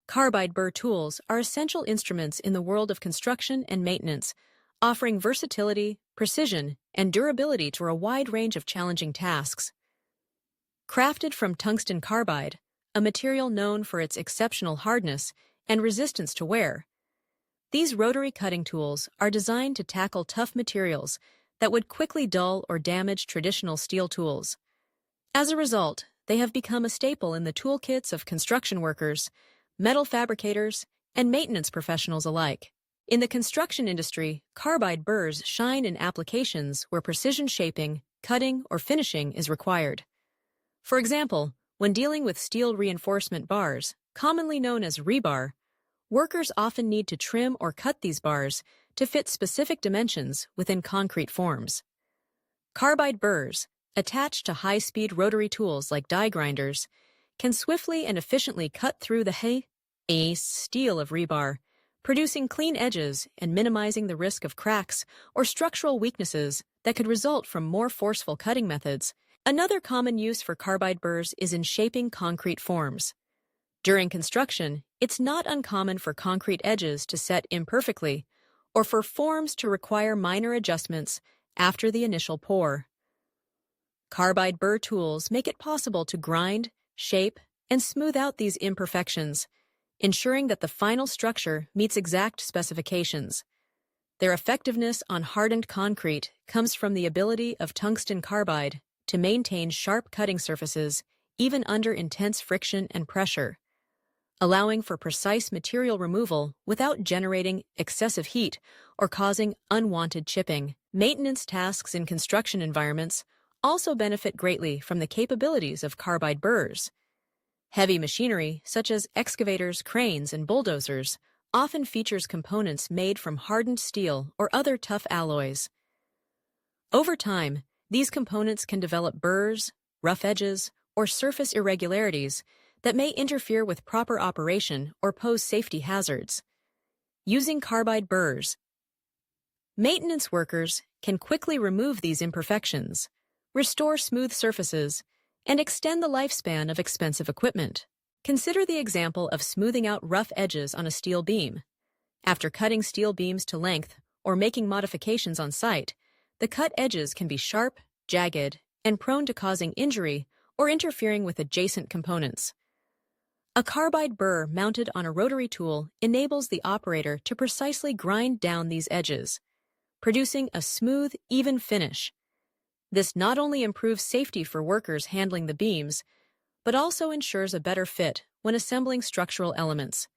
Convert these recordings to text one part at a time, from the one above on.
Carbide Burr tools are essential instruments in the world of construction and maintenance, offering versatility, precision, and durability to a wide range of challenging tasks. Crafted from tungsten carbide, a material known for its exceptional hardness and resistance to wear, these rotary cutting tools are designed to tackle tough materials that would quickly dull or damage traditional steel tools. As a result, they have become a staple in the toolkits of construction workers, metal fabricators, and maintenance professionals alike. In the construction industry, carbide burrs shine in applications where precision shaping, cutting, or finishing is required. For example, when dealing with steel reinforcement bars, commonly known as rebar, workers often need to trim or cut these bars to fit specific dimensions within concrete forms. Carbide burrs, attached to high-speed rotary tools like die grinders, can swiftly and efficiently cut through the steel of rebar, producing clean edges and minimizing the risk of cracks or structural weaknesses that could result from more forceful cutting methods. Another common use for carbide burrs is in shaping concrete forms. During construction, it's not uncommon for concrete edges to set imperfectly or for forms to require minor adjustments after the initial pour. Carbide burr tools make it possible to grind, shape, and smooth out these imperfections, ensuring that the final structure meets exact specifications. Their effectiveness on hardened concrete comes from the ability of tungsten carbide to maintain sharp cutting surfaces even under intense friction and pressure, allowing for precise material removal without generating excessive heat or causing unwanted chipping. Maintenance tasks in construction environments also benefit greatly from the capabilities of carbide burrs. Heavy machinery, such as excavators, cranes, and bulldozers, often features components made from hardened steel or other tough alloys. Over time, these components can develop burrs, rough edges, or surface irregularities that may interfere with proper operation or pose safety hazards. Using carbide burrs, maintenance workers can quickly remove these imperfections, restore smooth surfaces, and extend the lifespan of expensive equipment. Consider the example of smoothing out rough edges on a steel beam. After cutting steel beams to length or making modifications on site, the cut edges can be sharp, jagged, and prone to causing injury or interfering with adjacent components. A carbide burr mounted on a rotary tool enables the operator to precisely grind down these edges, producing a smooth, even finish. This not only improves safety for workers handling the beams, but also ensures a better fit when assembling structural elements,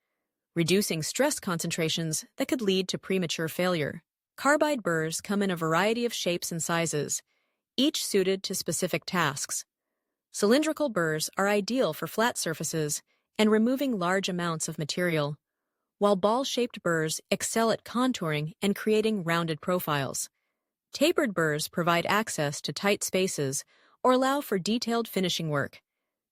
reducing stress concentrations that could lead to premature failure. Carbide burrs come in a variety of shapes and sizes, each suited to specific tasks. Cylindrical burrs are ideal for flat surfaces and removing large amounts of material, while ball-shaped burrs excel at contouring and creating rounded profiles. Tapered burrs provide access to tight spaces or allow for detailed finishing work,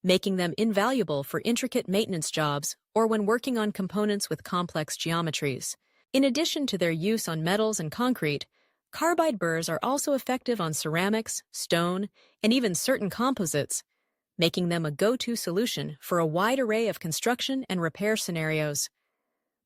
making them invaluable for intricate maintenance jobs or when working on components with complex geometries. In addition to their use on metals and concrete, carbide burrs are also effective on ceramics, stone, and even certain composites, making them a go-to solution for a wide array of construction and repair scenarios.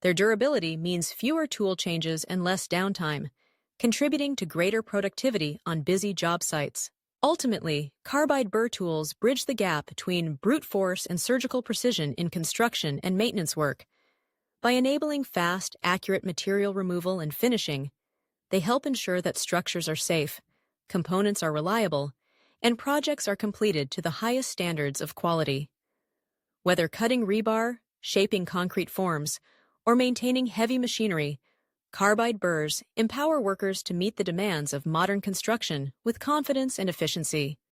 Their durability means fewer tool changes and less downtime, contributing to greater productivity on busy job sites. Ultimately, carbide burr tools bridge the gap between brute force and surgical precision in construction and maintenance work. By enabling fast, accurate material removal and finishing, they help ensure that structures are safe, components are reliable, and projects are completed to the highest standards of quality. Whether cutting rebar, shaping concrete forms, or maintaining heavy machinery, carbide burrs empower workers to meet the demands of modern construction with confidence and efficiency.